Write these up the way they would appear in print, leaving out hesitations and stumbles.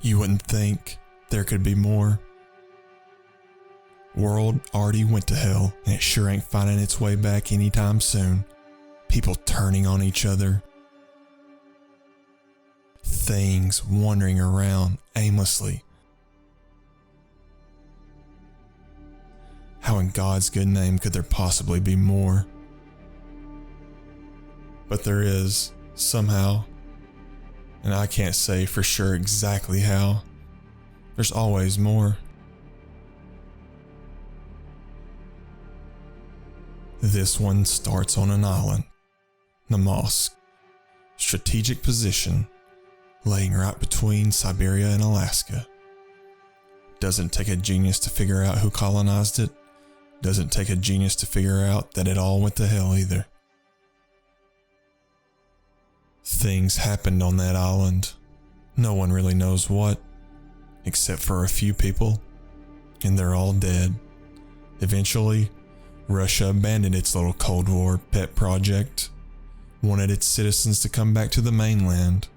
You wouldn't think there could be more. World already went to hell, and it sure ain't finding its way back anytime soon. People turning on each other. Things wandering around aimlessly. How in God's good name could there possibly be more? But there is, somehow. And I can't say for sure exactly how. There's always more. This one starts on an island, Namalsk, strategic position, laying right between Siberia and Alaska. Doesn't take a genius to figure out who colonized it. Doesn't take a genius to figure out that it all went to hell either. Things happened on that island. No one really knows what, except for a few people, and they're all dead. Eventually, Russia abandoned its little Cold War pet project, wanted its citizens to come back to the mainland.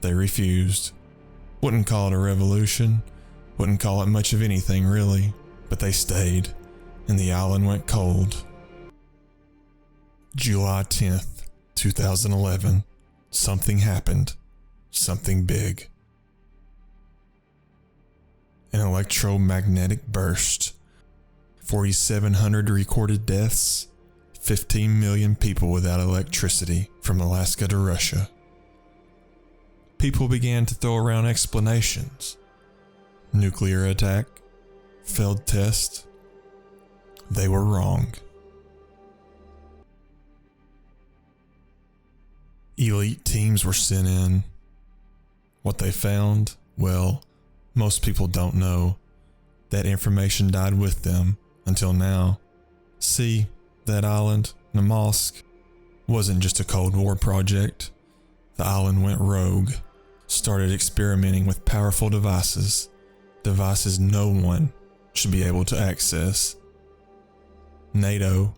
They refused. Wouldn't call it a revolution, wouldn't call it much of anything really, but they stayed, and the island went cold. July 10th, 2011. Something happened. Something big. An electromagnetic burst. 4,700 recorded deaths. 15 million people without electricity from Alaska to Russia. People began to throw around explanations. Nuclear attack. Failed test. They were wrong. Elite teams were sent in. What they found? Well, most people don't know. That information died with them until now. See, that island, Namalsk, wasn't just a Cold War project. The island went rogue, started experimenting with powerful devices no one should be able to access. NATO,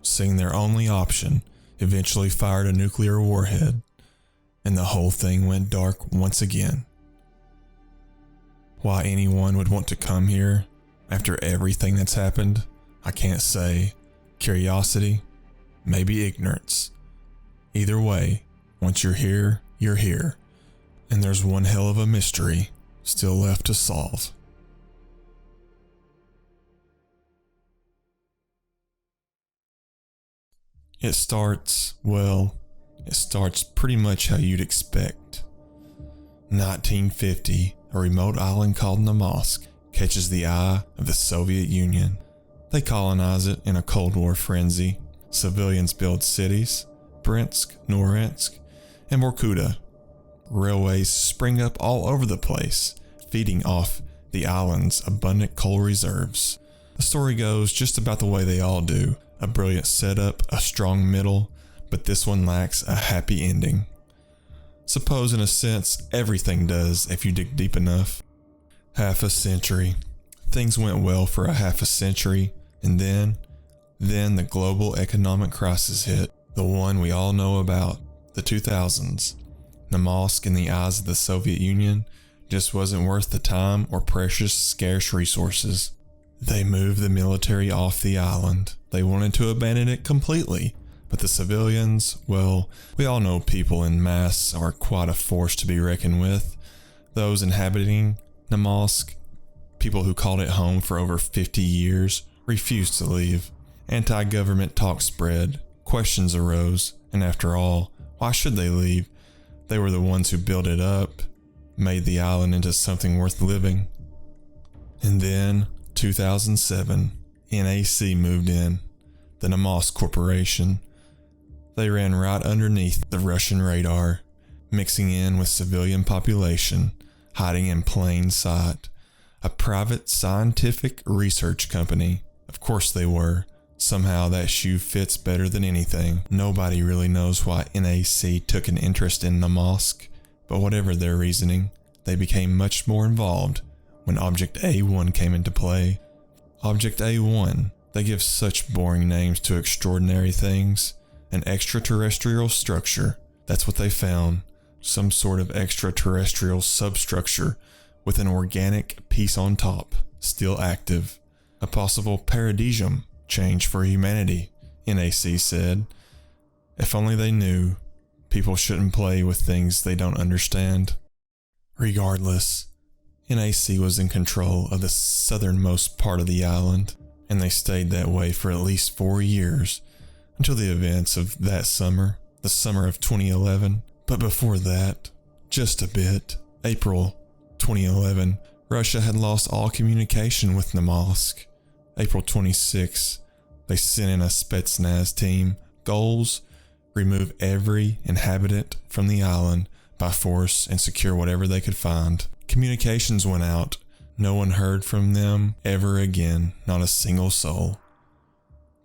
seeing their only option, eventually fired a nuclear warhead, and the whole thing went dark once again. Why anyone would want to come here after everything that's happened, I can't say. Curiosity, maybe ignorance. Either way, once you're here, you're here, and there's one hell of a mystery still left to solve. It starts pretty much how you'd expect. 1950, a remote island called Namalsk catches the eye of the Soviet Union. They colonize it in a Cold War frenzy. Civilians build cities, Bryansk, Norilsk, and Vorkuta. Railways spring up all over the place, feeding off the island's abundant coal reserves. The story goes just about the way they all do. A brilliant setup, a strong middle, but this one lacks a happy ending. Suppose in a sense everything does if you dig deep enough. Half a century. Things went well for a half a century, and then the global economic crisis hit. The one we all know about, the 2000s. Namalsk, in the eyes of the Soviet Union, just wasn't worth the time or precious, scarce resources. They moved the military off the island. They wanted to abandon it completely. But the civilians, well, we all know people in mass are quite a force to be reckoned with. Those inhabiting Namalsk, people who called it home for over 50 years, refused to leave. Anti-government talk spread, questions arose, and after all, why should they leave? They were the ones who built it up, made the island into something worth living. And then, 2007, NAC moved in, the Namalsk Corporation. They ran right underneath the Russian radar, mixing in with civilian population, hiding in plain sight. A private scientific research company. Of course they were. Somehow that shoe fits better than anything. Nobody really knows why NAC took an interest in Namalsk, but whatever their reasoning, they became much more involved when Object A1 came into play. Object A1, they give such boring names to extraordinary things. An extraterrestrial structure, that's what they found. Some sort of extraterrestrial substructure with an organic piece on top, still active. A possible paradigm change for humanity, NAC said. If only they knew, people shouldn't play with things they don't understand. Regardless, NAC was in control of the southernmost part of the island, and they stayed that way for at least 4 years, until the events of that summer, the summer of 2011. But before that, just a bit, April 2011, Russia had lost all communication with Namalsk. April 26, they sent in a Spetsnaz team. Goals: remove every inhabitant from the island by force and secure whatever they could find. Communications went out. No one heard from them ever again, not a single soul.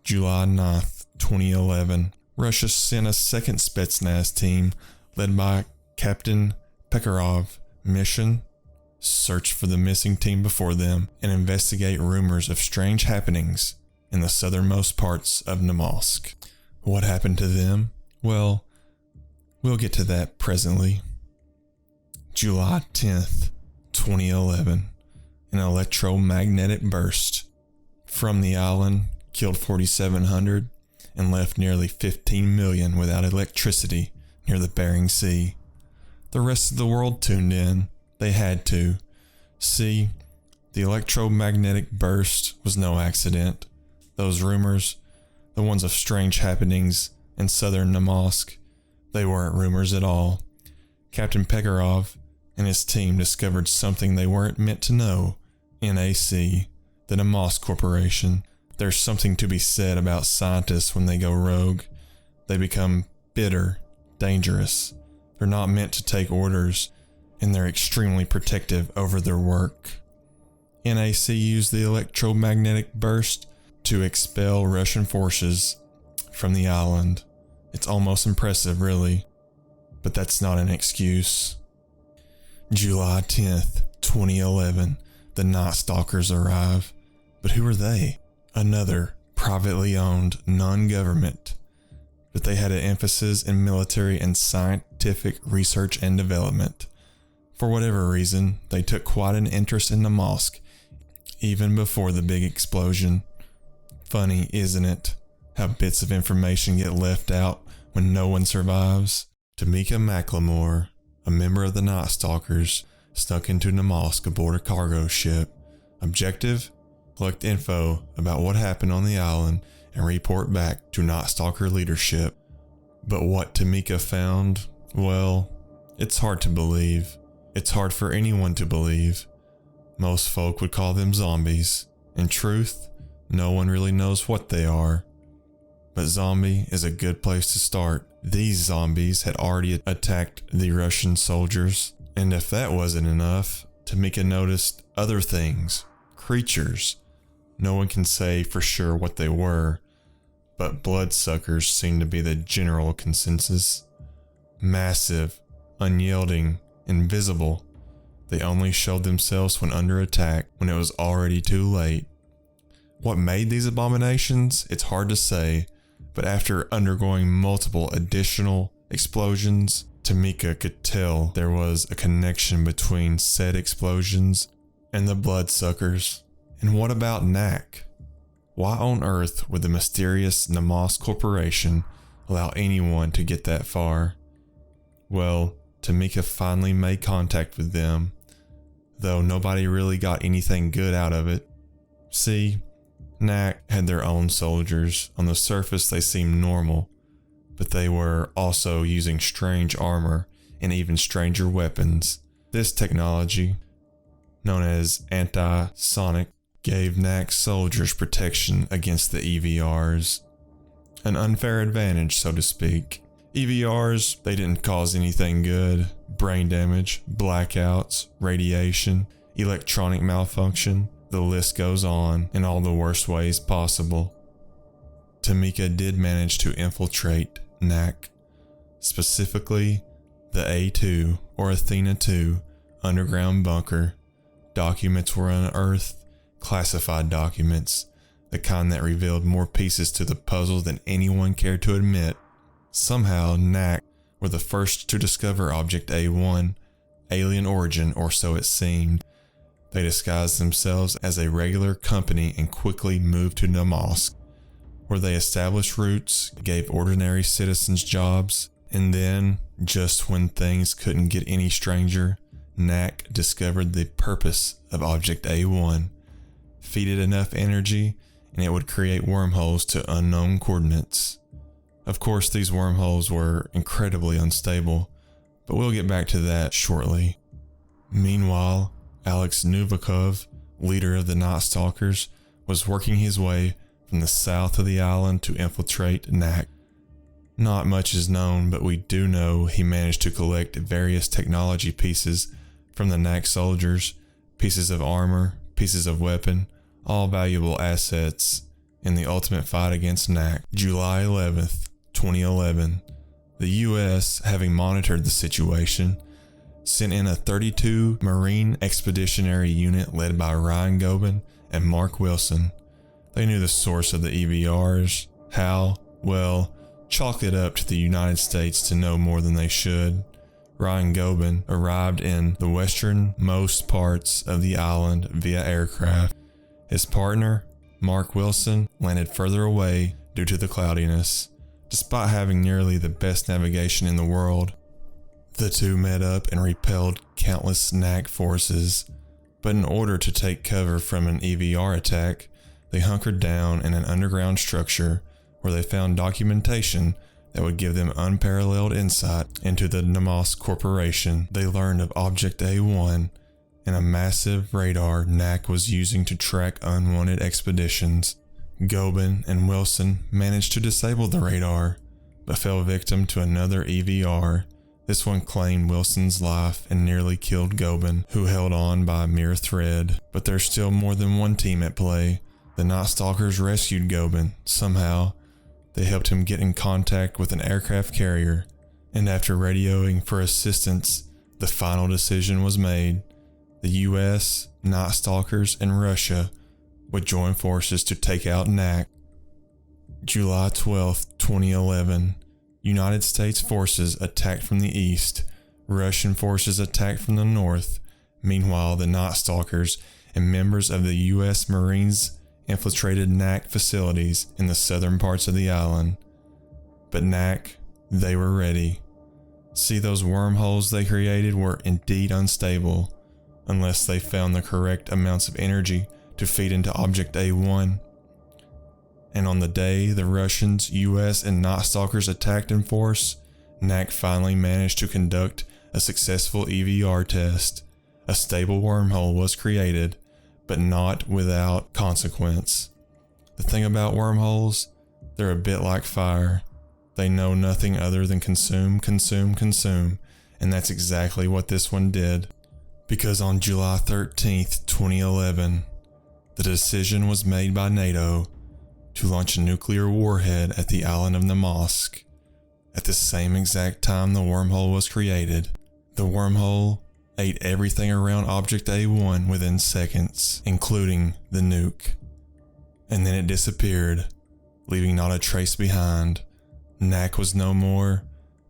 July 9th, 2011, Russia sent a second Spetsnaz team led by Captain Pekharov. Mission: search for the missing team before them and investigate rumors of strange happenings in the southernmost parts of Namalsk. What happened to them? Well, we'll get to that presently. July 10th, 2011, an electromagnetic burst from the island killed 4,700 and left nearly 15 million without electricity near the Bering Sea. The rest of the world tuned in. They had to. See, the electromagnetic burst was no accident. Those rumors, the ones of strange happenings in southern Namalsk, they weren't rumors at all. Captain Pekharov and his team discovered something they weren't meant to know. NAC, the Namalsk Corporation. There's something to be said about scientists when they go rogue. They become bitter, dangerous. They're not meant to take orders, and they're extremely protective over their work. NAC used the electromagnetic burst to expel Russian forces from the island. It's almost impressive, really, but that's not an excuse. July 10th, 2011, the Night Stalkers arrive. But who are they? Another privately owned non-government, but they had an emphasis in military and scientific research and development. For whatever reason, they took quite an interest in Namalsk, even before the big explosion. Funny, isn't it, how bits of information get left out when no one survives? Tamika McLemore, a member of the Night Stalkers, snuck into Namalsk aboard a cargo ship. Objective: collect info about what happened on the island and report back to Night Stalker leadership. But what Tamika found, well, it's hard to believe. It's hard for anyone to believe. Most folk would call them zombies. In truth, no one really knows what they are. But zombie is a good place to start. These zombies had already attacked the Russian soldiers. And if that wasn't enough, Tamika noticed other things, creatures. No one can say for sure what they were, but bloodsuckers seemed to be the general consensus. Massive, unyielding, invisible. They only showed themselves when under attack, when it was already too late. What made these abominations? It's hard to say, but after undergoing multiple additional explosions, Tamika could tell there was a connection between said explosions and the bloodsuckers. And what about NAC? Why on earth would the mysterious Namalsk Corporation allow anyone to get that far? Well, Tamika finally made contact with them, though nobody really got anything good out of it. See, NAC had their own soldiers. On the surface they seemed normal, but they were also using strange armor and even stranger weapons. This technology, known as anti-sonic, gave NAC soldiers protection against the EVRs. An unfair advantage, so to speak. EVRs, they didn't cause anything good. Brain damage, blackouts, radiation, electronic malfunction, the list goes on in all the worst ways possible. Tamika did manage to infiltrate NAC, specifically the A2 or Athena 2 underground bunker. Documents were unearthed, classified documents, the kind that revealed more pieces to the puzzle than anyone cared to admit. Somehow NAC were the first to discover Object A1, alien origin, or so it seemed. They disguised themselves as a regular company and quickly moved to Namalsk, where they established roots, gave ordinary citizens jobs, and then, just when things couldn't get any stranger, NAC discovered the purpose of Object A1. Feed it enough energy, and it would create wormholes to unknown coordinates. Of course, these wormholes were incredibly unstable, but we'll get back to that shortly. Meanwhile, Alex Novikov, leader of the Night Stalkers, was working his way from the south of the island to infiltrate NAC. Not much is known, but we do know he managed to collect various technology pieces from the NAC soldiers, pieces of armor, pieces of weapon, all valuable assets in the ultimate fight against NAC. July 11th, 2011, the US, having monitored the situation, sent in a 32 Marine Expeditionary Unit led by Ryan Gobin and Mark Wilson. They knew the source of the EVRs. How? Well, chalk it up to the United States to know more than they should. Ryan Gobin arrived in the westernmost parts of the island via aircraft. His partner, Mark Wilson, landed further away due to the cloudiness. Despite having nearly the best navigation in the world, the two met up and repelled countless NAC forces. But in order to take cover from an EVR attack, they hunkered down in an underground structure where they found documentation that would give them unparalleled insight into the Namalsk Corporation. They learned of Object A1 and a massive radar NAC was using to track unwanted expeditions. Gobin and Wilson managed to disable the radar, but fell victim to another EVR. This one claimed Wilson's life and nearly killed Gobin, who held on by a mere thread. But there's still more than one team at play. The Night Stalkers rescued Gobin. Somehow, they helped him get in contact with an aircraft carrier, and after radioing for assistance, the final decision was made. The US, Night Stalkers, and Russia would join forces to take out NAC. July 12, 2011. United States forces attacked from the east. Russian forces attacked from the north. Meanwhile, the Night Stalkers and members of the US Marines infiltrated NAC facilities in the southern parts of the island. But NAC, they were ready. See, those wormholes they created were indeed unstable, unless they found the correct amounts of energy to feed into Object A1. And on the day the Russians, US, and Night Stalkers attacked in force, NAC finally managed to conduct a successful EVR test. A stable wormhole was created, but not without consequence. The thing about wormholes, they're a bit like fire. They know nothing other than consume, consume, consume, and that's exactly what this one did. Because on July 13th, 2011, the decision was made by NATO to launch a nuclear warhead at the island of Namalsk. At the same exact time the wormhole was created, the wormhole ate everything around Object A1 within seconds, including the nuke. And then it disappeared, leaving not a trace behind. NAC was no more,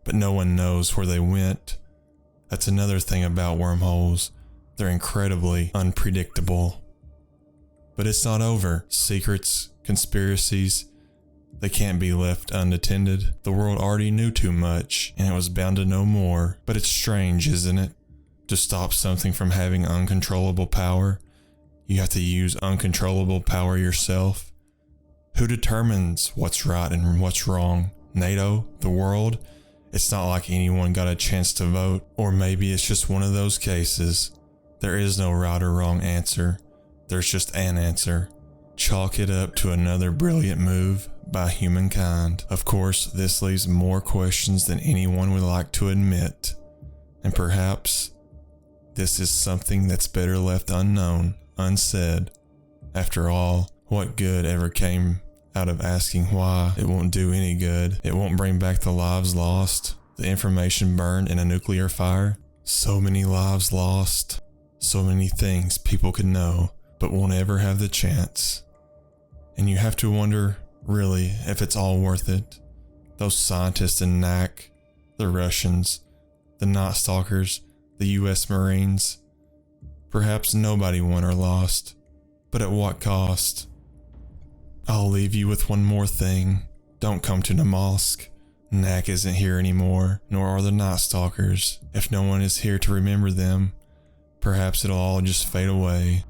but no one knows where they went. That's another thing about wormholes. They're incredibly unpredictable. But it's not over. Secrets, conspiracies, they can't be left unattended. The world already knew too much, and it was bound to know more. But it's strange, isn't it? To stop something from having uncontrollable power, you have to use uncontrollable power yourself. Who determines what's right and what's wrong? NATO? The world? It's not like anyone got a chance to vote. Or maybe it's just one of those cases. There is no right or wrong answer. There's just an answer. Chalk it up to another brilliant move by humankind. Of course, this leaves more questions than anyone would like to admit. And perhaps this is something that's better left unknown, unsaid. After all, what good ever came out of asking why? It won't do any good. It won't bring back the lives lost, the information burned in a nuclear fire. So many lives lost, so many things people could know, but won't ever have the chance. And you have to wonder, really, if it's all worth it. Those scientists in NAC, the Russians, the Night Stalkers, the US Marines, Perhaps nobody won or lost, but at what cost? I'll leave you with one more thing. Don't come to Namalsk. Knack isn't here anymore, nor are the Night Stalkers. If no one is here to remember them, perhaps it'll all just fade away.